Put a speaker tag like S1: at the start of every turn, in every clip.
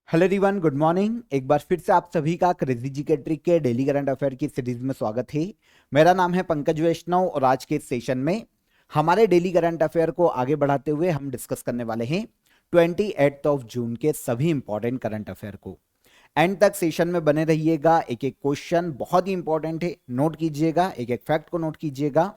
S1: Hello everyone, good morning. एक बार फिर से आप सभी का क्रेजी जी के ट्रिक के डेली करंट अफेयर की सीरीज में स्वागत है। मेरा नाम है पंकज वैष्णव और आज के इस सेशन में हमारे डेली करंट अफेयर को आगे बढ़ाते हुए हम डिस्कस करने वाले हैं 28 जून के सभी इंपॉर्टेंट करंट अफेयर को। एंड तक सेशन में बने रहिएगा। एक एक क्वेश्चन बहुत ही इंपॉर्टेंट है, नोट कीजिएगा, एक एक फैक्ट को नोट कीजिएगा।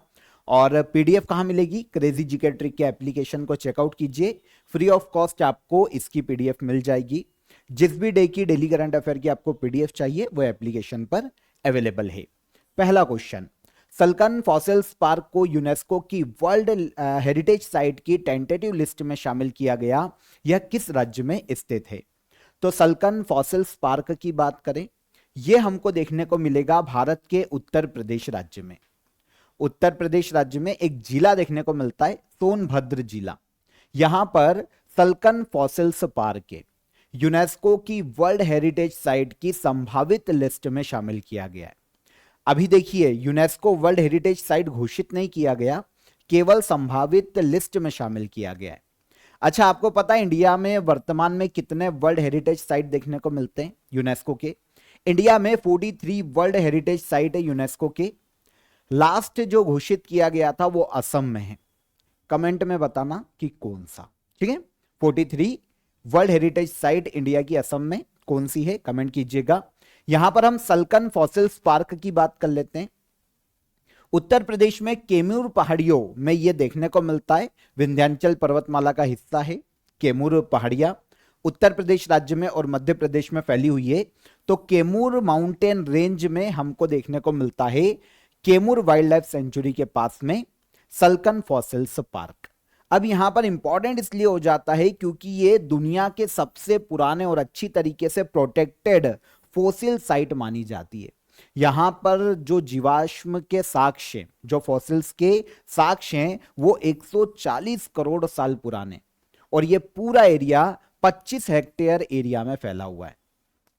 S1: और पीडीएफ कहाँ मिलेगी? क्रेजी जी के ट्रिक के एप्लीकेशन को चेकआउट कीजिए, फ्री ऑफ कॉस्ट आपको इसकी पीडीएफ मिल जाएगी। जिस भी डे की डेली करंट अफेयर की आपको पीडीएफ चाहिए वो एप्लीकेशन पर अवेलेबल है। पहला क्वेश्चन, सल्कन फॉसिल्स पार्क को यूनेस्को की वर्ल्ड हेरिटेज साइट की टेंटेटिव लिस्ट में शामिल किया गया, यह किस राज्य में स्थित है? तो सल्कन फॉसिल्स पार्क की बात करें, यह हमको देखने को मिलेगा भारत के उत्तर प्रदेश राज्य में। उत्तर प्रदेश राज्य में एक जिला देखने को मिलता है, सोनभद्र जिला। यहां पर सल्कन फॉसिल्स पार्क है, यूनेस्को की वर्ल्ड हेरिटेज साइट की संभावित लिस्ट में शामिल किया गया है। अभी देखिए, यूनेस्को वर्ल्ड हेरिटेज साइट घोषित नहीं किया गया, केवल संभावित लिस्ट में शामिल किया गया है। अच्छा, आपको पता है इंडिया में वर्तमान में कितने वर्ल्ड हेरिटेज साइट देखने को मिलते हैं यूनेस्को के? इंडिया में 43 वर्ल्ड हेरिटेज साइट है यूनेस्को के। लास्ट जो घोषित किया गया था वो असम में है। कमेंट में बताना कि कौन सा। ठीक है, 43 वर्ल्ड हेरिटेज साइट इंडिया की असम में कौन सी है, कमेंट कीजिएगा। यहां पर हम सल्कन फॉसिल्स पार्क की बात कर लेते हैं। उत्तर प्रदेश में कैमूर पहाड़ियों में यह देखने को मिलता है, विंध्याचल पर्वतमाला का हिस्सा है कैमूर पहाड़ियां। उत्तर प्रदेश राज्य में और मध्य प्रदेश में फैली हुई है। तो कैमूर माउंटेन रेंज में हमको देखने को मिलता है कैमूर वाइल्ड लाइफ सेंचुरी के पास में सल्कन फॉसिल्स पार्क। अब यहां पर इंपॉर्टेंट इसलिए हो जाता है क्योंकि ये दुनिया के सबसे पुराने और अच्छी तरीके से प्रोटेक्टेड फॉसिल साइट मानी जाती है। यहां पर जो जीवाश्म के साक्ष्य, जो फॉसिल्स के साक्ष्य हैं, वो 140 करोड़ साल पुराने, और ये पूरा एरिया 25 हेक्टेयर एरिया में फैला हुआ है।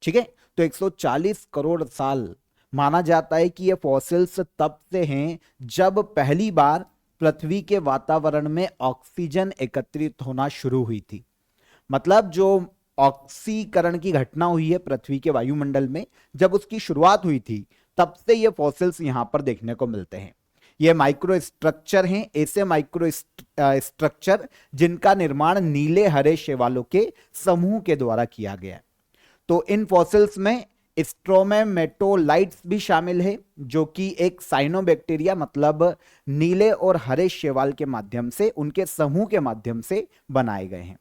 S1: ठीक है, तो 140 करोड़ साल माना जाता है कि ये फॉसिल्स तब से हैं जब पहली बार पृथ्वी के वातावरण में ऑक्सीजन एकत्रित होना शुरू हुई थी। मतलब जो ऑक्सीकरण की घटना हुई है पृथ्वी के वायुमंडल में, जब उसकी शुरुआत हुई थी, तब से ये फॉसिल्स यहां पर देखने को मिलते हैं। ये माइक्रो स्ट्रक्चर हैं, ऐसे माइक्रो स्ट्रक्चर जिनका निर्माण नीले हरे शैवालों के समूह के द्वारा किया गया है। तो इन फॉसिल्स में स्ट्रोमेमेटोलाइट्स भी शामिल है, जो कि एक साइनोबैक्टीरिया मतलब नीले और हरे शैवाल के माध्यम से, उनके समूह के माध्यम से बनाए गए हैं।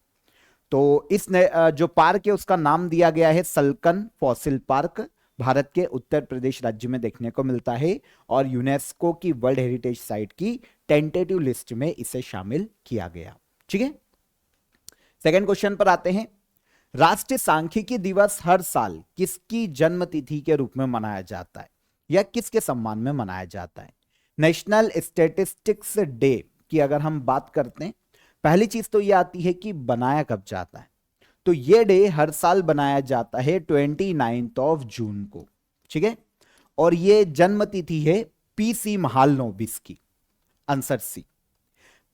S1: तो इस जो पार्क है उसका नाम दिया गया है सल्कन फॉसिल पार्क। भारत के उत्तर प्रदेश राज्य में देखने को मिलता है और यूनेस्को की वर्ल्ड हेरिटेज साइट की टेंटेटिव लिस्ट में इसे शामिल किया गया। ठीक है, सेकंड क्वेश्चन पर आते हैं। राष्ट्रीय सांख्यिकी दिवस हर साल किसकी जन्म तिथि के रूप में मनाया जाता है या किसके सम्मान में मनाया जाता है? नेशनल स्टैटिस्टिक्स डे की अगर हम बात करते हैं, पहली चीज तो यह आती है कि बनाया कब जाता है। तो यह डे हर साल बनाया जाता है 29 जून को। ठीक है, और यह जन्म तिथि है पीसी महालनोबिस की। आंसर सी,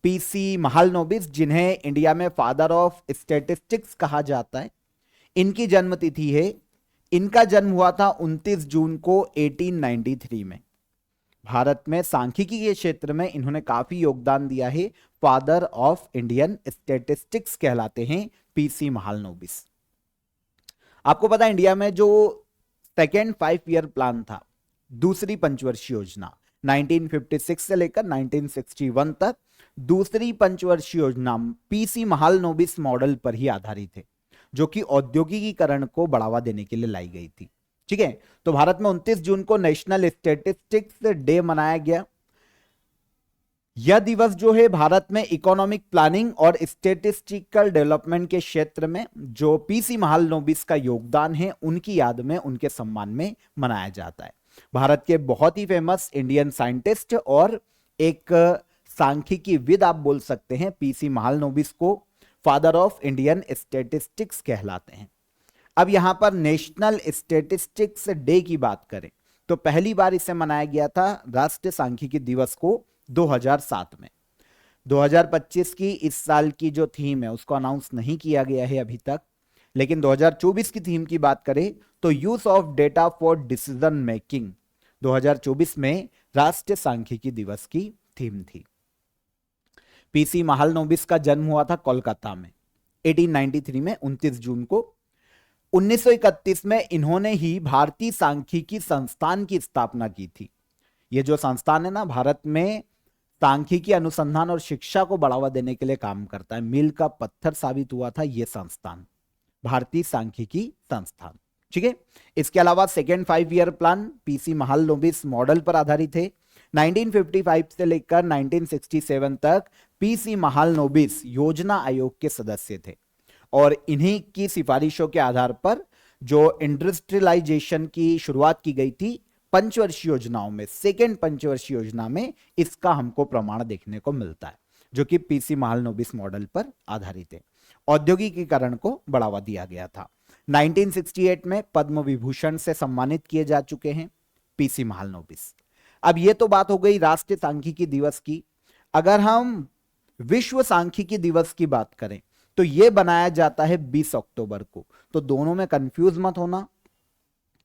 S1: पीसी महालनोबिस, जिन्हें इंडिया में फादर ऑफ स्टैटिस्टिक्स कहा जाता है, इनकी जन्म तिथि है। इनका जन्म हुआ था 29 जून को 1893 में। भारत में सांख्यिकी के क्षेत्र में इन्होंने काफी योगदान दिया है। फादर ऑफ इंडियन स्टैटिस्टिक्स कहलाते हैं पीसी महालनोबिस। आपको पता है इंडिया में जो सेकेंड 5 ईयर प्लान था, दूसरी पंचवर्षीय योजना 1956 से लेकर 1961 तक, दूसरी पंचवर्षीय योजना पीसी महालनोबिस मॉडल पर ही आधारित है, जो कि औद्योगिकीकरण को बढ़ावा देने के लिए लाई गई थी। ठीक है, तो भारत में 29 जून को नेशनल स्टैटिस्टिक्स डे मनाया गया। यह दिवस जो है भारत में इकोनॉमिक प्लानिंग और स्टैटिस्टिकल डेवलपमेंट के क्षेत्र में जो पीसी महालनोबिस का योगदान है, उनकी याद में, उनके सम्मान में मनाया जाता है। भारत के बहुत ही फेमस इंडियन साइंटिस्ट और एक सांख्यिकी विद आप बोल सकते हैं, पीसी महालनोबिस को फादर ऑफ इंडियन स्टैटिस्टिक्स कहलाते हैं। अब यहां पर नेशनल स्टैटिस्टिक्स डे की बात करें तो पहली बार इसे मनाया गया था राष्ट्रीय सांख्यिकी दिवस को 2007 में। 2025 की इस साल की जो थीम है उसको अनाउंस नहीं किया गया है अभी तक, लेकिन 2024 की थीम की बात करें तो use of data for decision making 2024 में राष्ट्रीय सांख्यिकी दिवस की थीम थी। पीसी महालनोबिस का जन्म हुआ था कोलकाता में 1893 में 29 जून को। 1931 में इन्होंने ही भारतीय सांख्यिकी संस्थान की स्थापना की थी। ये जो संस्थान है ना, भारत में सांख्यिकी अनुसंधान और शिक्षा को बढ़ावा देने के लिए काम करता है। मील का पत्थर साबित हुआ था यह संस्थान, भारतीय सांख्यिकी संस्थान। ठीक है। इसके अलावा second 5 year plan PC Mahalanobis model पर आधारित है। 1955 से लेकर 1967 तक पीसी महालनोबिस योजना आयोग के सदस्य थे और इन्हीं की सिफारिशों के आधार पर जो इंडस्ट्रियलाइजेशन की शुरुआत की गई थी पंचवर्षीय योजनाओं में, सेकेंड पंचवर्षीय योजना में इसका हमको प्रमाण देखने को मिलता है, जो कि पीसी महालनोबिस मॉडल पर आधारित है। औद्योगिकीकरण को बढ़ावा दिया गया था। 1968 में पद्म विभूषण से सम्मानित किए जा चुके हैं पीसी महालनोबिस। अब ये तो बात हो गई राष्ट्रीय सांख्यिकी दिवस की। अगर हम विश्व सांख्यिकी दिवस की बात करें तो यह बनाया जाता है 20 अक्टूबर को। तो दोनों में कंफ्यूज मत होना,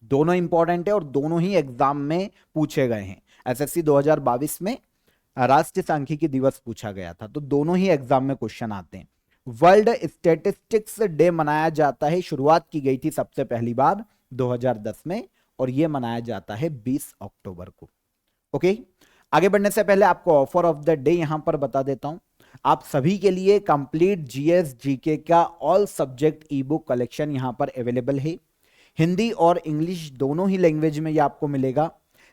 S1: दोनों इंपॉर्टेंट है और दोनों ही एग्जाम में पूछे गए हैं। एसएससी 2022 में राष्ट्रीय सांख्यिकी दिवस पूछा गया था, तो दोनों ही एग्जाम में क्वेश्चन आते हैं। वर्ल्ड स्टैटिस्टिक्स डे मनाया जाता है, शुरुआत की गई थी सबसे पहली बार 2010 में और यह मनाया जाता है 20 अक्टूबर को। ओके, आगे बढ़ने से पहले आपको ऑफर ऑफ द डे यहां पर बता देता हूं। आप सभी के लिए कंप्लीट जीएस जीके का ऑल सब्जेक्ट ई बुक कलेक्शन यहां पर अवेलेबल है। हिंदी और इंग्लिश दोनों ही लैंग्वेज में ये आपको मिलेगा।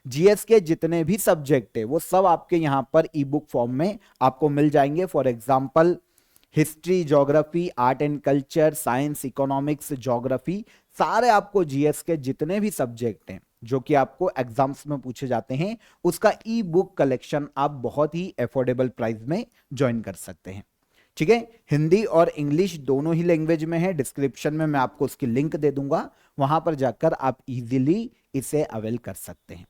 S1: जीएस के जितने भी सब्जेक्ट है वो सब आपके यहां पर ई बुक फॉर्म में आपको मिल जाएंगे। For example history, geography, art and culture, science, economics, geography, सारे आपको जीएस के जितने भी सब्जेक्ट हैं जो कि आपको एग्जाम्स में पूछे जाते हैं, उसका ई बुक कलेक्शन आप बहुत ही अफोर्डेबल प्राइस में ज्वाइन कर सकते हैं। ठीक है, हिंदी और इंग्लिश दोनों ही लैंग्वेज में है। डिस्क्रिप्शन में मैं आपको उसकी लिंक दे दूंगा, वहां पर जाकर आप इजीली इसे अवेल कर सकते हैं।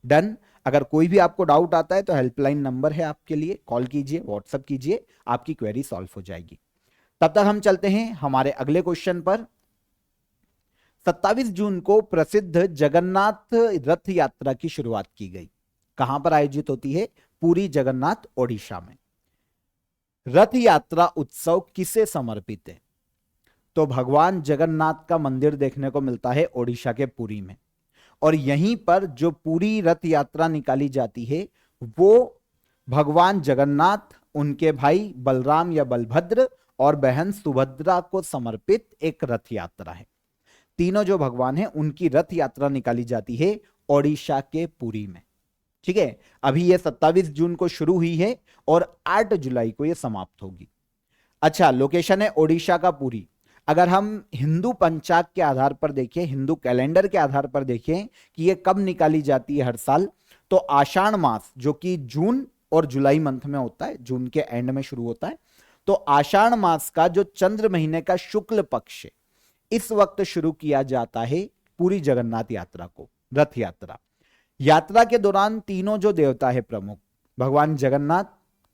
S1: डन। अगर कोई भी आपको डाउट आता है तो हेल्पलाइन नंबर है आपके लिए, कॉल कीजिए, व्हाट्सएप कीजिए, आपकी क्वेरी सॉल्व हो जाएगी। तब तक हम चलते हैं हमारे अगले क्वेश्चन पर। 27 जून को प्रसिद्ध जगन्नाथ रथ यात्रा की शुरुआत की गई। कहां पर आयोजित होती है? पुरी जगन्नाथ ओडिशा में। रथ यात्रा उत्सव किसे समर्पित है? तो भगवान जगन्नाथ का मंदिर देखने को मिलता है ओडिशा के पुरी में, और यहीं पर जो पूरी रथ यात्रा निकाली जाती है वो भगवान जगन्नाथ, उनके भाई बलराम या बलभद्र और बहन सुभद्रा को समर्पित एक रथ यात्रा है। तीनों जो भगवान हैं उनकी रथ यात्रा निकाली जाती है ओडिशा के पुरी में। ठीक है, अभी ये 27 जून को शुरू हुई है और 8 जुलाई को ये समाप्त होगी। अच्छा, लोकेशन है ओडिशा का पुरी। अगर हम हिंदू पंचाग के आधार पर देखें, हिंदू कैलेंडर के आधार पर देखें कि ये कब निकाली जाती है हर साल, तो आषाढ़ मास जो कि जून और जुलाई मंथ में होता है, जून के एंड में शुरू होता है, तो आषाढ़ मास का जो चंद्र महीने का शुक्ल पक्ष है, इस वक्त शुरू किया जाता है पूरी जगन्नाथ यात्रा को, रथ यात्रा। यात्रा के दौरान तीनों जो देवता है प्रमुख, भगवान जगन्नाथ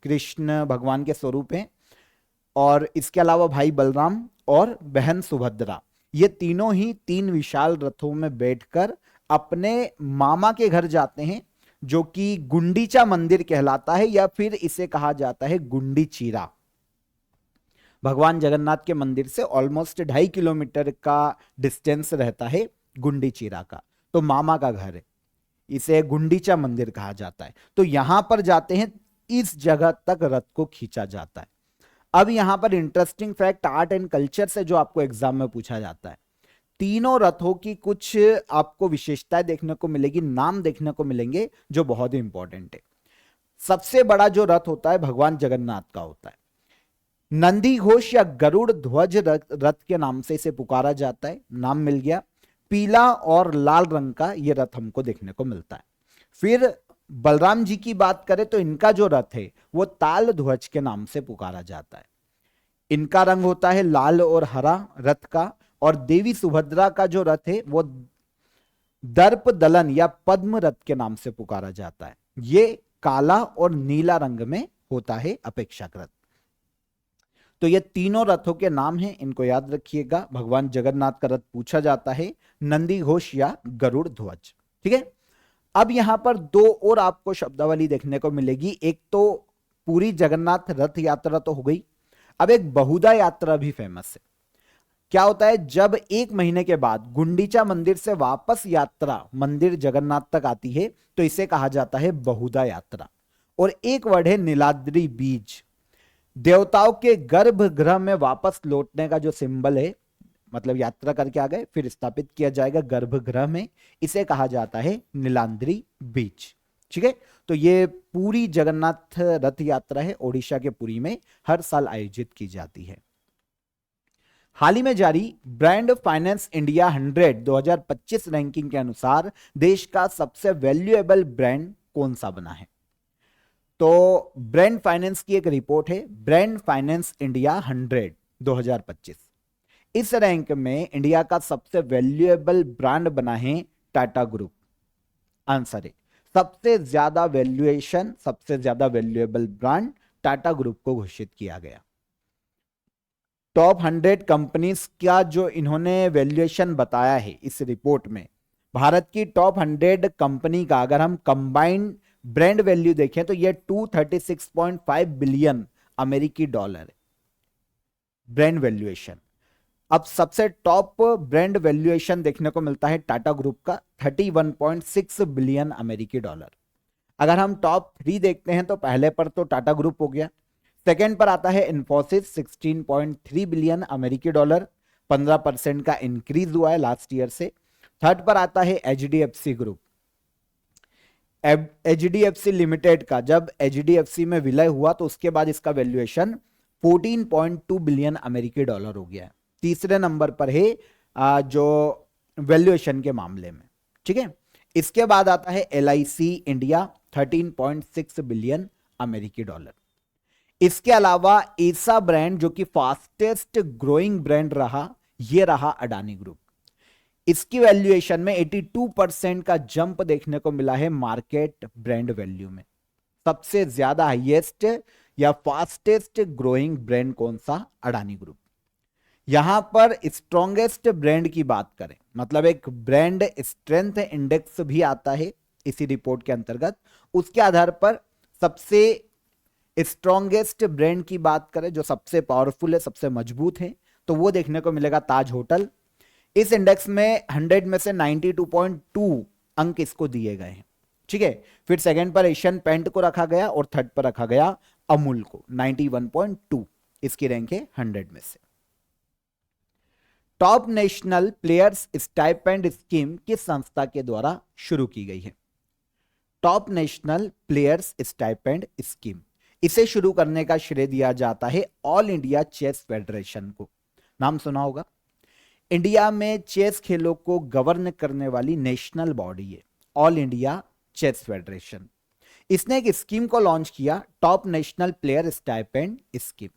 S1: कृष्ण भगवान के स्वरूप हैं, और इसके अलावा भाई बलराम और बहन सुभद्रा, ये तीनों ही 3 विशाल रथों में बैठकर अपने मामा के घर जाते हैं, जो कि गुंडीचा मंदिर कहलाता है, या फिर इसे कहा जाता है गुंडी चीरा। भगवान जगन्नाथ के मंदिर से ऑलमोस्ट 2.5 किलोमीटर का डिस्टेंस रहता है गुंडी चीरा का, तो मामा का घर है, इसे गुंडीचा मंदिर कहा जाता है। तो यहां पर जाते हैं, इस जगह तक रथ को खींचा जाता है। अब यहां पर interesting fact art and culture से जो आपको एग्जाम में पूछा जाता है, तीनों रथों की कुछ आपको विशेषताएं देखने को मिलेगी, नाम देखने को मिलेंगे जो बहुत ही इंपॉर्टेंट है। सबसे बड़ा जो रथ होता है भगवान जगन्नाथ का होता है। नंदी घोष या गरुड़ ध्वज रथ के नाम से इसे पुकारा जाता है, नाम मिल गया। पीला और लाल रंग का यह रथ हमको देखने को मिलता है। फिर बलराम जी की बात करें तो इनका जो रथ है वो ताल ध्वज के नाम से पुकारा जाता है। इनका रंग होता है लाल और हरा रथ का, और देवी सुभद्रा का जो रथ है वो दर्प दलन या पद्म रथ के नाम से पुकारा जाता है। ये काला और नीला रंग में होता है अपेक्षाकृत। तो ये तीनों रथों के नाम हैं, इनको याद रखिएगा। भगवान जगन्नाथ का रथ पूछा जाता है, नंदी घोष या गरुड़ ध्वज। ठीक है, अब यहां पर दो और आपको शब्दावली देखने को मिलेगी। एक तो पूरी जगन्नाथ रथ यात्रा तो हो गई, अब एक बहुधा यात्रा भी फेमस है। क्या होता है, जब एक महीने के बाद गुंडीचा मंदिर से वापस यात्रा मंदिर जगन्नाथ तक आती है तो इसे कहा जाता है बहुधा यात्रा। और एक वर्ड है नीलाद्री बीज, देवताओं के गर्भगृह में वापस लौटने का जो सिंबल है, मतलब यात्रा करके आ गए फिर स्थापित किया जाएगा गर्भगृह में, इसे कहा जाता है नीलाद्री बीज। ठीक है, तो ये पूरी जगन्नाथ रथ यात्रा है, ओडिशा के पुरी में हर साल आयोजित की जाती है। हाल ही में जारी ब्रांड फाइनेंस इंडिया 100 2025 रैंकिंग के अनुसार देश का सबसे वैल्यूएबल ब्रांड कौन सा बना है? तो ब्रांड फाइनेंस की एक रिपोर्ट है, ब्रांड फाइनेंस इंडिया 100 2025। इस रैंक में इंडिया का सबसे वैल्यूएबल ब्रांड बना है टाटा ग्रुप। आंसर है सबसे ज्यादा वैल्यूएशन, सबसे ज्यादा वैल्यूएबल ब्रांड टाटा ग्रुप को घोषित किया गया। टॉप 100 कंपनीज का जो इन्होंने वैल्यूएशन बताया है इस रिपोर्ट में, भारत की टॉप 100 कंपनी का अगर हम कंबाइंड ब्रांड वैल्यू देखें तो ये 236.5 बिलियन अमेरिकी डॉलर है ब्रांड वैल्यूएशन। अब सबसे टॉप ब्रांड वैल्यूएशन देखने को मिलता है टाटा ग्रुप का 31.6 बिलियन अमेरिकी डॉलर। अगर हम टॉप 3 देखते हैं तो पहले पर तो टाटा ग्रुप हो गया, सेकेंड पर आता है इन्फोसिस 16.3 बिलियन अमेरिकी डॉलर, 15% का इंक्रीज हुआ है लास्ट ईयर से। थर्ड पर आता है एचडीएफसी ग्रुप, एचडीएफसी लिमिटेड का जब एचडीएफसी में विलय हुआ तो उसके बाद इसका वैल्यूएशन 14.2 बिलियन अमेरिकी डॉलर हो गया है। तीसरे नंबर पर है जो वैल्यूएशन के मामले में। ठीक है, इसके बाद आता है एलआईसी इंडिया 13.6 बिलियन अमेरिकी डॉलर। इसके अलावा ऐसा ब्रांड जो कि फास्टेस्ट ग्रोइंग ब्रांड रहा, ये रहा अडानी ग्रुप। इसकी वैल्यूएशन में 82% का जंप देखने को मिला है मार्केट ब्रांड वैल्यू में। सबसे ज्यादा हाईएस्ट या फास्टेस्ट ग्रोइंग ब्रांड कौन सा? अडानी ग्रुप। यहां पर स्ट्रॉन्गेस्ट ब्रांड की बात करें, मतलब एक ब्रांड स्ट्रेंथ इंडेक्स भी आता है इसी रिपोर्ट के अंतर्गत, उसके आधार पर सबसे स्ट्रॉन्गेस्ट ब्रांड की बात करें जो सबसे पावरफुल है, सबसे मजबूत है, तो वो देखने को मिलेगा ताज होटल। इस इंडेक्स में 100 में से 92.2 अंक इसको दिए गए हैं। ठीक है, फिर सेकंड पर एशियन पेंट को रखा गया और थर्ड पर रखा गया अमूल को 91.2, इसकी रैंक है 100 में से। Top national players stipend scheme किस संस्था के द्वारा शुरू की गई है? Top national players stipend scheme, इसे शुरू करने का श्रेय दिया जाता है ऑल इंडिया चेस फेडरेशन को। नाम सुना होगा, इंडिया में चेस खेलों को गवर्न करने वाली नेशनल बॉडी है ऑल इंडिया चेस फेडरेशन। इसने एक स्कीम को लॉन्च किया, top national player stipend scheme.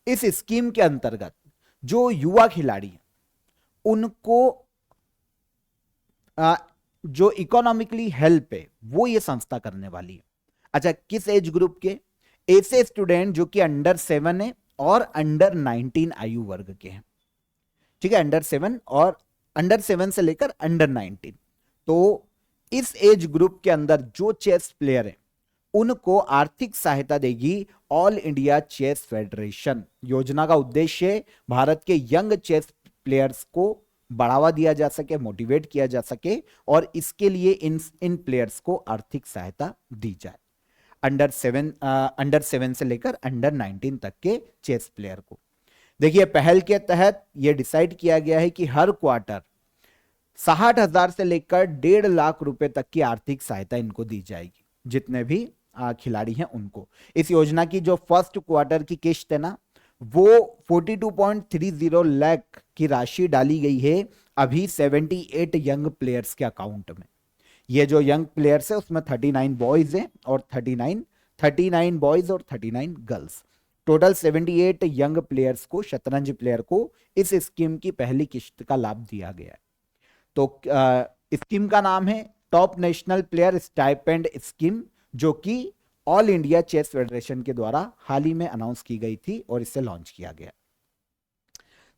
S1: इस स्कीम के अंतर्गत जो युवा खिलाड़ी हैं उनको जो इकोनॉमिकली हेल्प है वो ये संस्था करने वाली है। अच्छा, किस एज ग्रुप के? ऐसे स्टूडेंट जो कि अंडर 7 है और अंडर 19 आयु वर्ग के हैं। ठीक है, अंडर 7 और अंडर 7 से लेकर अंडर 19। तो इस एज ग्रुप के अंदर जो चेस प्लेयर है उनको आर्थिक सहायता देगी ऑल इंडिया चेस फेडरेशन। योजना का उद्देश्य भारत के यंग चेस प्लेयर्स को बढ़ावा दिया जा सके, मोटिवेट किया जा सके और इसके लिए इन प्लेयर्स को आर्थिक सहायता दी जाए। अंडर 7 से लेकर अंडर 19 तक के चेस प्लेयर को। देखिए, पहल के तहत यह डिसाइड किया गया है कि हर क्वार्टर 60,000 से लेकर 1.5 लाख रुपए तक की आर्थिक सहायता इनको दी जाएगी, जितने भी खिलाड़ी हैं उनको। इस योजना की जो फर्स्ट क्वार्टर की किश्त है ना, वो 42.30 लाख की राशि डाली गई है अभी 78 यंग प्लेयर्स के अकाउंट में। ये जो यंग प्लेयर्स है उसमें 39 बॉयज हैं और 39 बॉयज और 39 गर्ल्स, टोटल 78 यंग प्लेयर्स को, शतरंज प्लेयर को इस स्कीम की पहली किश्त का लाभ दिया गया है। तो स्कीम का नाम है top national player stipend scheme, जो कि ऑल इंडिया चेस फेडरेशन के द्वारा हाल ही में अनाउंस की गई थी और इसे लॉन्च किया गया।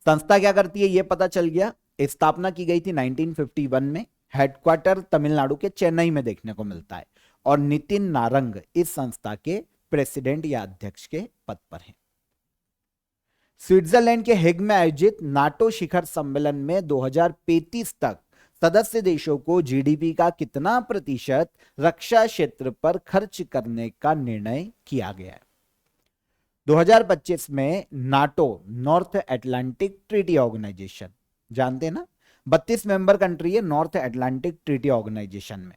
S1: संस्था क्या करती है ये पता चल गया। स्थापना की गई थी 1951 में। हेडक्वार्टर तमिलनाडु के चेन्नई में देखने को मिलता है और नितिन नारंग इस संस्था के प्रेसिडेंट या अध्यक्ष के पद पर हैं। स्विट्जरलैंड के हेग में आयोजित नाटो शिखर सम्मेलन में 2035 तक सदस्य देशों को जीडीपी का कितना प्रतिशत रक्षा क्षेत्र पर खर्च करने का निर्णय किया गया है। 2025 में NATO North Atlantic Treaty Organization, जानते हैं ना, 32 मेंबर कंट्री है नॉर्थ अटलांटिक ट्रीटी ऑर्गेनाइजेशन में।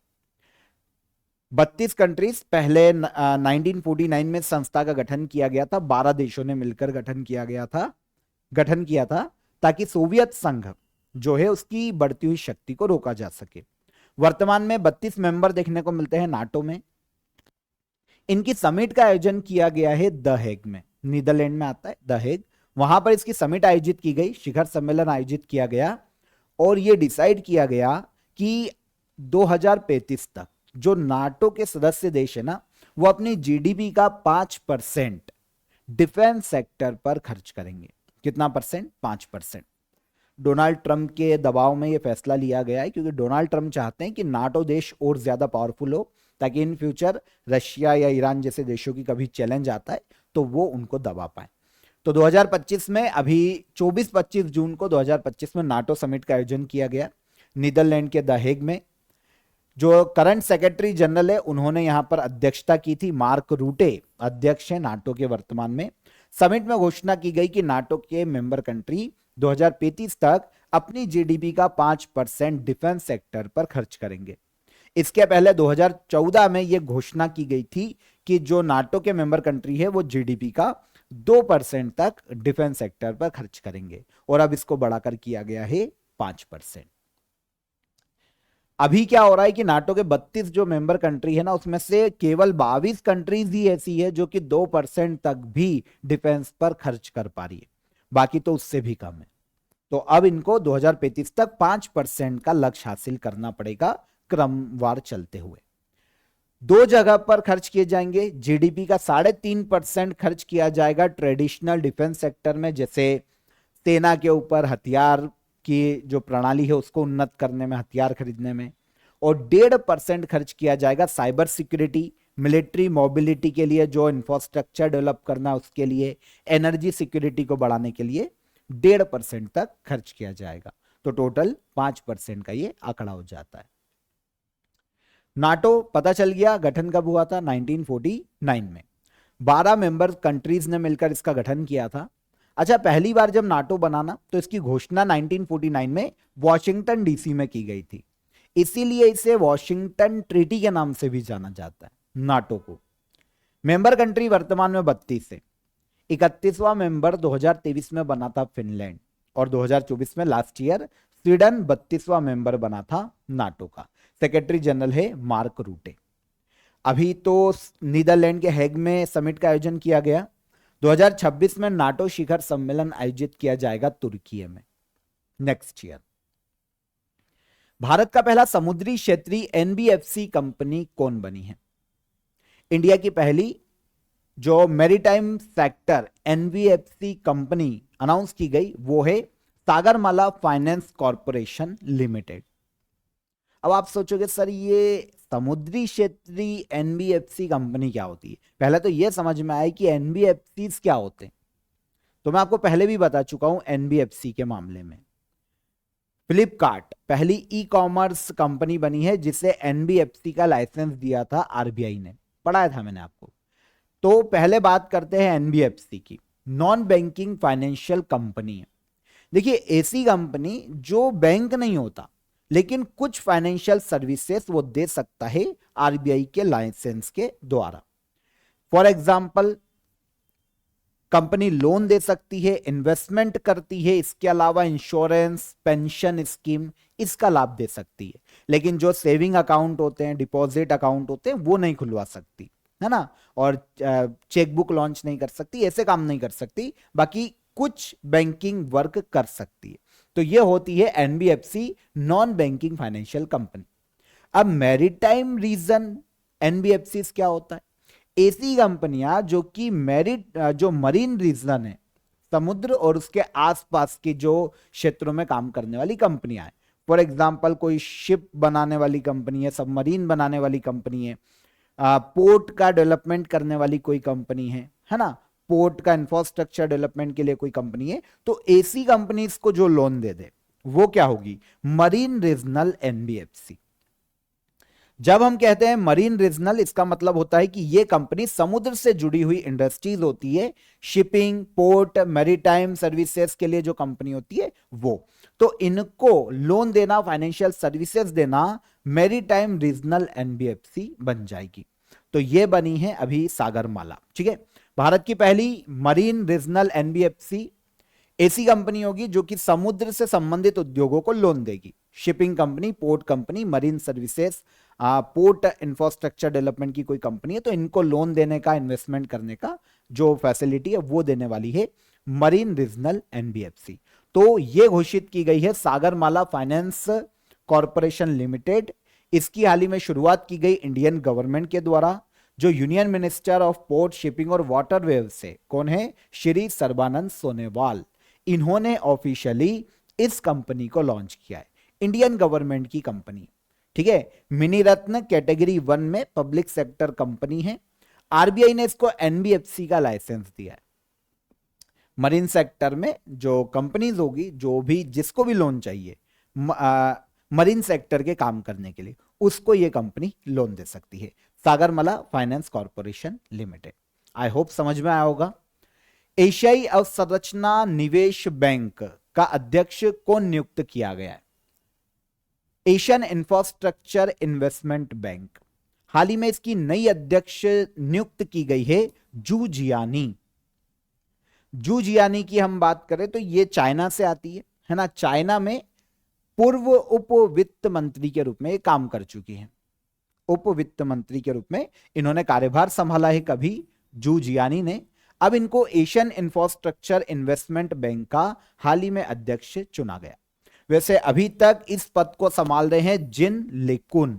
S1: 32 कंट्रीज पहले 1949 में संस्था का गठन किया गया था। 12 देशों ने मिलकर गठन किया था ताकि सोवियत संघ जो है उसकी बढ़ती हुई शक्ति को रोका जा सके। वर्तमान में 32 मेंबर देखने को मिलते हैं नाटो में। इनकी समिट का आयोजन किया गया है द हेग में, नीदरलैंड में आता है द हेग। वहां पर इसकी समिट आयोजित की गई, शिखर सम्मेलन आयोजित किया गया और यह डिसाइड किया गया कि 2035 तक जो नाटो के सदस्य देश है ना, वो अपनी जीडीपी का 5% डिफेंस सेक्टर पर खर्च करेंगे। कितना परसेंट? 5%। डोनाल्ड ट्रंप के दबाव में यह फैसला लिया गया है क्योंकि डोनाल्ड ट्रंप चाहते हैं कि नाटो देश और ज्यादा पावरफुल हो ताकि इन फ्यूचर रशिया या ईरान जैसे देशों की कभी चैलेंज आता है तो वो उनको दबा पाए। तो 2025 में अभी 24-25 जून को 2025 में नाटो समिट का आयोजन किया गया नीदरलैंड के द हेग में। जो करंट सेक्रेटरी जनरल है उन्होंने यहां पर अध्यक्षता की थी। मार्क रूटे अध्यक्ष है नाटो के वर्तमान में। समिट में घोषणा की गई कि नाटो के मेंबर कंट्री 2035 तक अपनी जीडीपी का 5% डिफेंस सेक्टर पर खर्च करेंगे। इसके पहले 2014 में यह घोषणा की गई थी कि जो नाटो के मेंबर कंट्री है वो जीडीपी का 2% तक डिफेंस सेक्टर पर खर्च करेंगे और अब इसको बढ़ाकर किया गया है 5%। अभी क्या हो रहा है कि नाटो के 32 जो मेंबर कंट्री है ना, उसमें से केवल 22 कंट्रीज ही ऐसी है जो कि 2% तक भी डिफेंस पर खर्च कर पा रही है, बाकी तो उससे भी कम है। तो अब इनको 2035 तक 5% का लक्ष्य हासिल करना पड़ेगा क्रमवार चलते हुए। 2 जगह पर खर्च किए जाएंगे। जीडीपी का 3.5% खर्च किया जाएगा ट्रेडिशनल डिफेंस सेक्टर में, जैसे सेना के ऊपर हथियार की जो प्रणाली है उसको उन्नत करने में, हथियार खरीदने में, और 1.5% खर्च किया जाएगा साइबर सिक्योरिटी, मिलिट्री मोबिलिटी के लिए, जो इंफ्रास्ट्रक्चर डेवलप करना उसके लिए, एनर्जी सिक्योरिटी को बढ़ाने के लिए 1.5% तक खर्च किया जाएगा। तो टोटल 5% का ये आंकड़ा हो जाता है। नाटो पता चल गया गठन कब हुआ था? 1949 में। 12 मेंबर कंट्रीज ने मिलकर इसका गठन किया था। अच्छा, पहली बार जब नाटो बना ना तो इसकी घोषणा 1949 में वॉशिंगटन डीसी में की गई थी, इसीलिए इसे वॉशिंगटन ट्रीटी के नाम से भी जाना जाता है नाटो को। मेंबर कंट्री वर्तमान में 32 है। 31वां मेंबर 2023 में बना था फिनलैंड और 2024 में लास्ट ईयर स्वीडन 32वां मेंबर बना था नाटो का। सेक्रेटरी जनरल है मार्क रूटे। अभी तो नीदरलैंड के हेग में समिट का आयोजन किया गया। 2026 में नाटो शिखर सम्मेलन आयोजित किया जाएगा तुर्की में नेक्स्ट ईयर। भारत का पहला समुद्री क्षेत्रीय एनबीएफसी कंपनी कौन बनी है? इंडिया की पहली जो maritime sector NBFC company announce की गई वो है सागरमाला फाइनेंस कॉर्पोरेशन लिमिटेड। अब आप सोचोगे सर ये समुद्री क्षेत्रीय एनबीएफसी कंपनी क्या होती है? पहले तो यह समझ में आया कि एनबीएफसी क्या होते हैं, तो मैं आपको पहले भी बता चुका हूं एनबीएफसी के मामले में। फ्लिपकार्ट पहली ई कॉमर्स कंपनी बनी है जिसे एनबीएफसी का लाइसेंस दिया था आरबीआई ने, पढ़ाया था मैंने आपको। तो पहले बात करते हैं एनबीएफसी की। नॉन बैंकिंग फाइनेंशियल कंपनी है। देखिए ऐसी कंपनी जो बैंक नहीं होता लेकिन कुछ फाइनेंशियल सर्विसेज वो दे सकता है आरबीआई के लाइसेंस के द्वारा। फॉर एग्जांपल कंपनी लोन दे सकती है, इन्वेस्टमेंट करती है, इसके अलावा इंश्योरेंस, पेंशन स्कीम इसका लाभ दे सकती है। लेकिन जो सेविंग अकाउंट होते हैं, डिपॉजिट अकाउंट होते हैं, वो नहीं खुलवा सकती है ना, और चेकबुक लॉन्च नहीं कर सकती, ऐसे काम नहीं कर सकती। बाकी कुछ बैंकिंग वर्क कर सकती है। तो ये होती है NBFC, non banking financial company. अब मैरीटाइम रीजन एनबीएफसी क्या होता है? ऐसी कंपनियां जो कि जो मरीन रीजन है, समुद्र और उसके आसपास के जो क्षेत्रों में काम करने वाली कंपनियां हैं। फॉर एग्जाम्पल कोई शिप बनाने वाली कंपनी है, सबमरीन बनाने वाली कंपनी है, पोर्ट का डेवलपमेंट करने वाली कोई कंपनी है ना, पोर्ट का इंफ्रास्ट्रक्चर डेवलपमेंट के लिए कोई कंपनी है, तो ऐसी कंपनीज को जो लोन दे वो क्या होगी? Marine regional NBFC. जब हम कहते हैं मरीन रीजनल, इसका मतलब होता है कि ये कंपनी समुद्र से जुड़ी हुई इंडस्ट्रीज होती है, शिपिंग, पोर्ट, मैरीटाइम सर्विसेज के लिए जो कंपनी होती है वो, तो इनको लोन देना, फाइनेंशियल सर्विसेज देना, मैरीटाइम रीजनल एनबीएफसी बन जाएगी। तो ये बनी है अभी सागरमाला। ठीक है, भारत की पहली मरीन रीजनल एनबीएफसी ऐसी कंपनी होगी जो कि समुद्र से संबंधित उद्योगों को लोन देगी। Shipping company, port company, marine services, port infrastructure development की कोई कंपनी है, तो इनको लोन देने का, इन्वेस्टमेंट करने का जो फैसिलिटी है वो देने वाली है मरीन रीजनल एनबीएफसी। तो ये घोषित की गई है सागरमाला फाइनेंस कॉरपोरेशन लिमिटेड। इसकी हाल ही में शुरुआत की गई इंडियन गवर्नमेंट के द्वारा, जो union minister of port, shipping और वाटरवेज से कौन है? श्री सर्बानंद सोनोवाल। इन्होंने ऑफिशियली इस कंपनी को लॉन्च किया है, इंडियन गवर्नमेंट की कंपनी। ठीक है, मिनी रत्न कैटेगरी 1 में पब्लिक सेक्टर कंपनी है। आरबीआई ने इसको एनबीएफसी का लाइसेंस दिया है। मरीन सेक्टर में जो कंपनीज होगी, जो भी जिसको भी लोन चाहिए मरीन सेक्टर के काम करने के लिए, उसको ये कंपनी लोन दे सकती है, Sagarmala finance corporation limited. I hope समझ में आया होगा। एशियाई अवसंरचना निवेश बैंक का अध्यक्ष कौन नियुक्त किया गया है? Asian Infrastructure Investment Bank. हाल ही में इसकी नई अध्यक्ष नियुक्त की गई है जू जियानी। जू जियानी की हम बात करें तो ये चाइना से आती है ना। चाइना में पूर्व उप वित्त मंत्री के रूप में काम कर चुकी हैं। उप वित्त मंत्री के रूप में इन्होंने कार्यभार संभाला है कभी जू जियानी ने। अब इनको एशियन इंफ्रास्ट्रक्चर इन्वेस्टमेंट बैंक का हाल ही में अध्यक्ष चुना गया। वैसे अभी तक इस पद को संभाल रहे हैं जिन लेकुन,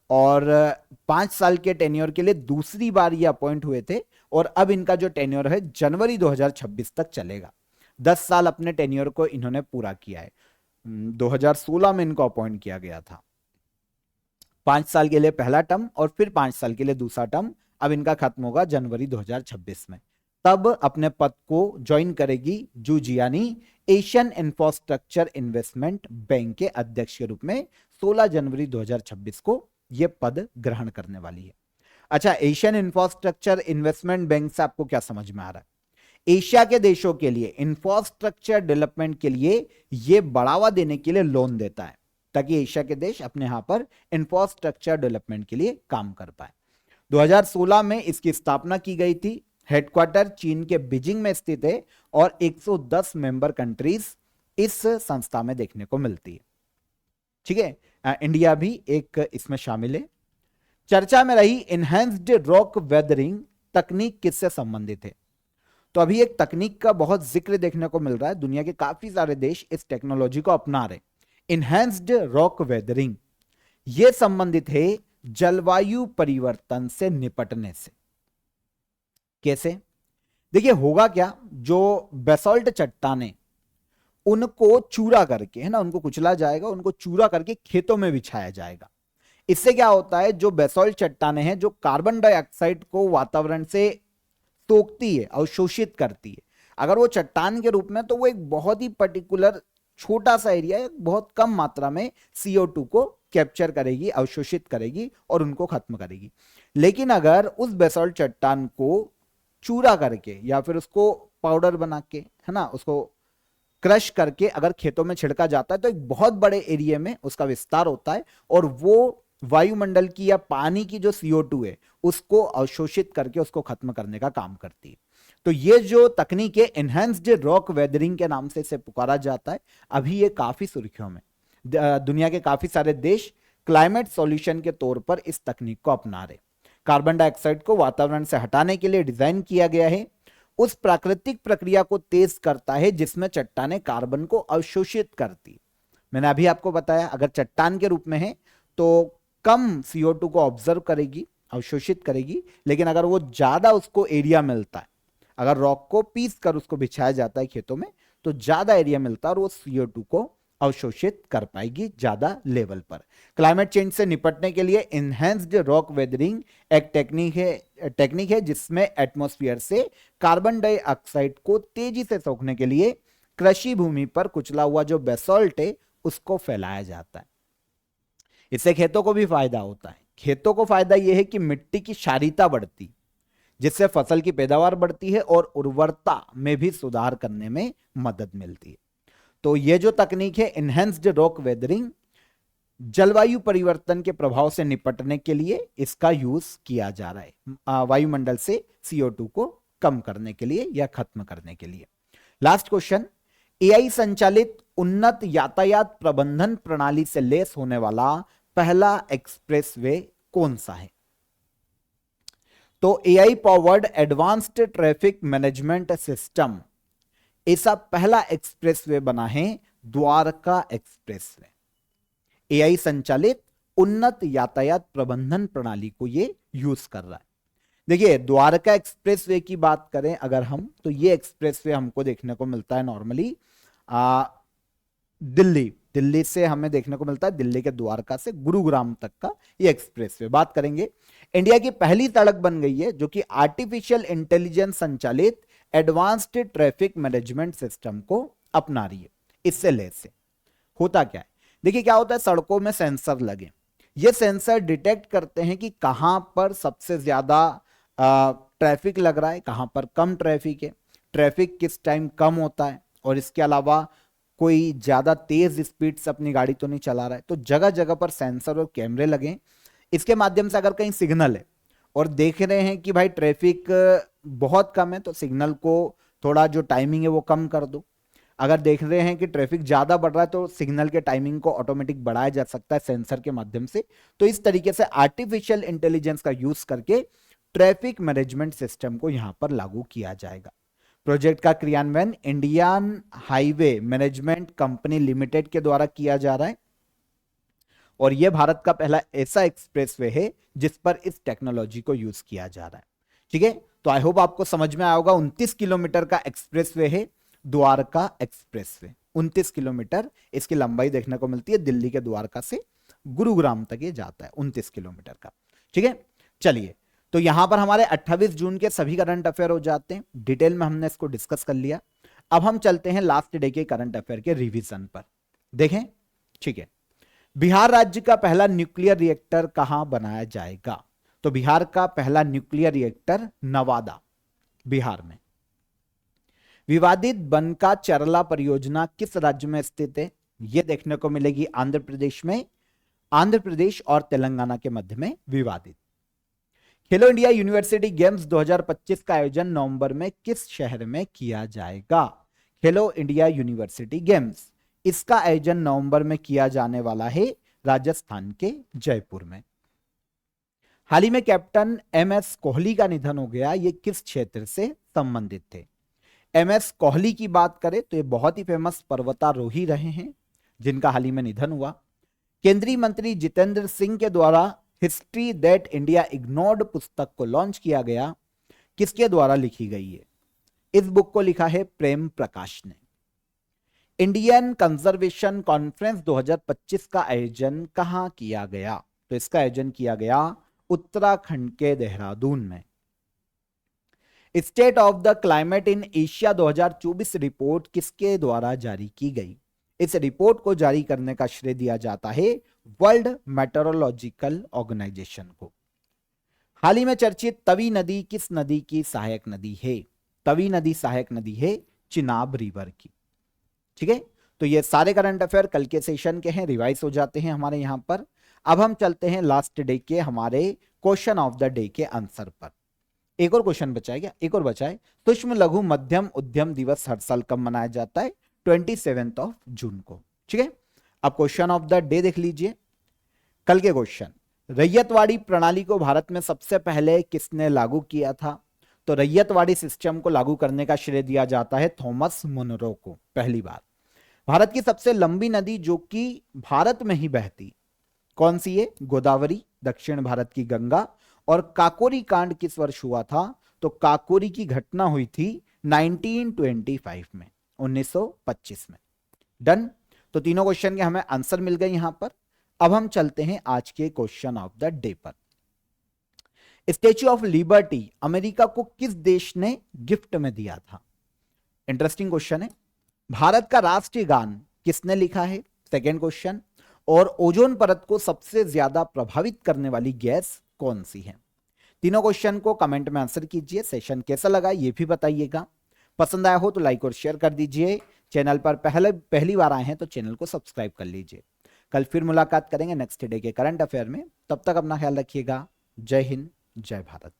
S1: और 5 साल के टेन्योर के लिए दूसरी बार ये अपॉइंट हुए थे, और अब इनका जो टेन्योर है जनवरी 2026 तक चलेगा। 10 साल अपने टेन्योर को इन्होंने पूरा किया है। 2016 में इनको अपॉइंट किया गया था। 5 साल के लिए पहला टर्म और फिर 5 साल के लिए दूसरा टर्म। अब इनका खत्म होगा जनवरी 2026 में। तब अपने पद को ज्वाइन करेगी जू Jiyani Asian Infrastructure Investment bank के अध्यक्ष के रूप में। 16 जनवरी 2026 को यह पद ग्रहण करने वाली है। अच्छा, एशियन इंफ्रास्ट्रक्चर इन्वेस्टमेंट बैंक से आपको क्या समझ में आ रहा है? एशिया के देशों के लिए इंफ्रास्ट्रक्चर डेवलपमेंट के लिए यह बढ़ावा देने के लिए लोन देता है, ताकि एशिया के देश अपने यहां पर इंफ्रास्ट्रक्चर डेवलपमेंट के लिए काम कर पाए। 2016 में इसकी स्थापना की गई थी। हेडक्वार्टर चीन के बीजिंग में स्थित है और 110 मेंबर कंट्रीज इस संस्था में देखने को मिलती है। ठीक है, इंडिया भी एक इसमें शामिल है। चर्चा में रही इनहैंस्ड रॉक वेदरिंग तकनीक किससे संबंधित है? तो अभी एक तकनीक का बहुत जिक्र देखने को मिल रहा है, दुनिया के काफी सारे देश इस टेक्नोलॉजी को अपना रहे। इनहैंस्ड रॉक वेदरिंग यह संबंधित है जलवायु परिवर्तन से निपटने से। कैसे? देखिए होगा क्या, जो बेसॉल्ट चट्टाने उनको चूरा करके, है ना, उनको कुचला जाएगा, उनको चूरा करके खेतों में बिछाया जाएगा। इससे क्या होता है, जो बेसॉल्ट चट्टाने हैं जो कार्बन डाइऑक्साइड को वातावरण से सोखती है, अवशोषित करती है। अगर वो चट्टान के रूप में, तो वो एक बहुत ही पर्टिकुलर छोटा सा एरिया है, बहुत कम मात्रा में CO2 को कैप्चर करेगी, अवशोषित करेगी और उनको खत्म करेगी। लेकिन अगर उस बेसॉल्ट चट्टान को चूरा करके या फिर उसको पाउडर बना के, है ना, उसको क्रश करके अगर खेतों में छिड़का जाता है, तो एक बहुत बड़े एरिया में उसका विस्तार होता है और वो वायुमंडल की या पानी की जो CO2 है उसको अवशोषित करके उसको खत्म करने का काम करती है। तो ये जो तकनीक है एनहांस्ड रॉक वेदरिंग के नाम से इसे पुकारा जाता है। अभी ये काफी सुर्खियों में, दुनिया के काफी सारे देश क्लाइमेट सॉल्यूशन के तौर पर इस तकनीक को अपना रहे। कार्बन डाइऑक्साइड को वातावरण से हटाने के लिए डिजाइन किया गया है। उस प्राकृतिक प्रक्रिया को तेज करता है जिसमें चट्टाने कार्बन को अवशोषित करती। मैंने अभी आपको बताया, अगर चट्टान के रूप में है तो कम CO2 को ऑब्जर्व करेगी, अवशोषित करेगी, लेकिन अगर वो ज्यादा उसको एरिया मिलता है, अगर रॉक को पीस कर उसको बिछाया जाता है खेतों में, तो ज्यादा एरिया मिलता है और वो CO2 को अवशोषित कर पाएगी ज्यादा लेवल पर। क्लाइमेट चेंज से निपटने के लिए इनहेंस्ड रॉक वेदरिंग एक टेक्निक है जिसमें एटमॉस्फेयर से कार्बन डाइऑक्साइड को तेजी से सोखने के लिए कृषि भूमि पर कुचला हुआ जो बेसॉल्ट है उसको फैलाया जाता है। इससे खेतों को भी फायदा होता है। खेतों को फायदा यह है कि मिट्टी की क्षारीयता बढ़ती, जिससे फसल की पैदावार बढ़ती है और उर्वरता में भी सुधार करने में मदद मिलती है। तो ये जो तकनीक है इनहेंस्ड रॉक वेदरिंग, जलवायु परिवर्तन के प्रभाव से निपटने के लिए इसका यूज किया जा रहा है, वायुमंडल से CO2 को कम करने के लिए या खत्म करने के लिए। लास्ट क्वेश्चन, AI संचालित उन्नत यातायात प्रबंधन प्रणाली से लेस होने वाला पहला एक्सप्रेसवे कौन सा है? तो AI powered advanced traffic management system, ऐसा पहला एक्सप्रेसवे बना है द्वारका एक्सप्रेसवे। AI संचालित उन्नत यातायात प्रबंधन प्रणाली को ये यूज कर रहा है। देखिए, द्वारका एक्सप्रेसवे की बात करें अगर हम, तो ये एक्सप्रेसवे हमको देखने को मिलता है नॉर्मली दिल्ली से हमें देखने को मिलता है, दिल्ली के द्वारका से गुरुग्राम तक का ये एक्सप्रेसवे। बात करेंगे, इंडिया की पहली सड़क बन गई है जो कि आर्टिफिशियल इंटेलिजेंस संचालित एडवांस्ड ट्रैफिक मैनेजमेंट सिस्टम को अपना रही है। इससे लेस होता क्या है, देखिए क्या होता है, सड़कों में सेंसर लगे, ये सेंसर डिटेक्ट करते हैं कि कहां पर सबसे ज्यादा ट्रैफिक लग रहा है, कहां पर कम ट्रैफिक है, ट्रैफिक किस टाइम कम होता है, और इसके अलावा कोई ज्यादा तेज स्पीड से अपनी गाड़ी तो नहीं चला रहा है। तो जगह जगह पर सेंसर और कैमरे लगे। इसके माध्यम से अगर कहीं सिग्नल है और देख रहे हैं कि भाई ट्रैफिक बहुत कम है, तो सिग्नल को थोड़ा जो टाइमिंग है वो कम कर दो। अगर देख रहे हैं कि ट्रैफिक ज्यादा बढ़ रहा है तो सिग्नल के टाइमिंग को ऑटोमेटिक बढ़ाया जा सकता है सेंसर के माध्यम से। तो इस तरीके से आर्टिफिशियल इंटेलिजेंस का यूज करके ट्रैफिक मैनेजमेंट सिस्टम को यहां पर लागू किया जाएगा। प्रोजेक्ट का क्रियान्वयन Indian highway management company limited के द्वारा किया जा रहा है, और यह भारत का पहला ऐसा एक्सप्रेसवे है जिस पर इस टेक्नोलॉजी को यूज किया जा रहा है। ठीक है, तो आई होप आपको समझ में आया होगा। 29 किलोमीटर का एक्सप्रेसवे है द्वारका एक्सप्रेसवे। 29 किलोमीटर इसकी लंबाई देखने को मिलती है, दिल्ली के द्वारका से गुरुग्राम तक ये जाता है 29 किलोमीटर का। ठीक है, चलिए, तो यहां पर हमारे 28 जून के सभी करंट अफेयर हो जाते हैं। डिटेल में हमने इसको डिस्कस कर लिया। अब हम चलते हैं लास्ट डे के करंट अफेयर के रिवीजन पर। देखें, ठीक है, बिहार राज्य का पहला न्यूक्लियर रिएक्टर कहां बनाया जाएगा? तो बिहार का पहला न्यूक्लियर रिएक्टर नवादा, बिहार में। विवादित बनका चरला परियोजना किस राज्य में स्थित है? यह देखने को मिलेगी आंध्र प्रदेश में। आंध्र प्रदेश और तेलंगाना के मध्य में विवादित। खेलो इंडिया यूनिवर्सिटी गेम्स 2025 का आयोजन नवंबर में किस शहर में किया जाएगा? खेलो इंडिया यूनिवर्सिटी गेम्स, इसका आयोजन नवंबर में किया जाने वाला है राजस्थान के जयपुर में। हाल ही में कैप्टन MS कोहली का निधन हो गया, ये किस क्षेत्र से संबंधित थे? MS कोहली की बात करें तो ये बहुत ही फेमस पर्वतारोही रहे हैं जिनका हाल ही में निधन हुआ। केंद्रीय मंत्री जितेंद्र सिंह के द्वारा हिस्ट्री दैट इंडिया इग्नोर्ड पुस्तक को लॉन्च किया गया, किसके द्वारा लिखी गई है? इस बुक को लिखा है प्रेम प्रकाश ने। इंडियन कंजर्वेशन कॉन्फ्रेंस 2025 का आयोजन कहां किया गया? तो इसका आयोजन किया गया उत्तराखंड के देहरादून में। State of the climate in Asia 2024 report किसके द्वारा जारी की गई? इस रिपोर्ट को जारी करने का श्रेय दिया जाता है वर्ल्ड मेट्रोलॉजिकल ऑर्गेनाइजेशन को। हाल ही में चर्चित तवी नदी किस नदी की सहायक नदी है? तवी नदी सहायक नदी है चिनाब रिवर की। ठीक है, तो ये सारे करंट अफेयर कल के सेशन के हैं, रिवाइज हो जाते हैं हमारे यहां पर। अब हम चलते हैं लास्ट डे के हमारे क्वेश्चन ऑफ द डे के आंसर पर। एक और क्वेश्चन बचा है क्या? एक और बचा है। सूक्ष्म लघु मध्यम उद्यम दिवस हर साल कब मनाया जाता है? 27 जून को। ठीक है, अब क्वेश्चन ऑफ द डे देख लीजिए। कल के क्वेश्चन, रैयतवाड़ी प्रणाली को भारत में सबसे पहले किसने लागू किया था? तो रैयतवाड़ी सिस्टम को लागू करने का श्रेय दिया जाता है थॉमस मुनरो को, पहली बार। भारत की सबसे लंबी नदी जो कि भारत में ही बहती, कौन सी है? गोदावरी, दक्षिण भारत की गंगा, और काकोरी कांड किस वर्ष हुआ था? तो काकोरी की घटना हुई थी 1925 में, 1925 में। डन। तो तीनों क्वेश्चन के हमें आंसर मिल गए यहां पर। अब हम चलते हैं आज के क्वेश्चन ऑफ द डे पर। स्टैच्यू ऑफ लिबर्टी अमेरिका को किस देश ने गिफ्ट में दिया था? इंटरेस्टिंग क्वेश्चन है। भारत का राष्ट्रीय गान किसने लिखा है? Second question. और ओजोन परत को सबसे ज्यादा प्रभावित करने वाली गैस कौन सी है? तीनों क्वेश्चन को कमेंट में आंसर कीजिए। सेशन कैसा लगा ये भी बताइएगा। पसंद आया हो तो लाइक और शेयर कर दीजिए। चैनल पर पहली बार आए हैं तो चैनल को सब्सक्राइब कर लीजिए। कल फिर मुलाकात करेंगे नेक्स्ट डे के करंट अफेयर में। तब तक अपना ख्याल रखिएगा। जय हिंद, जय भारत।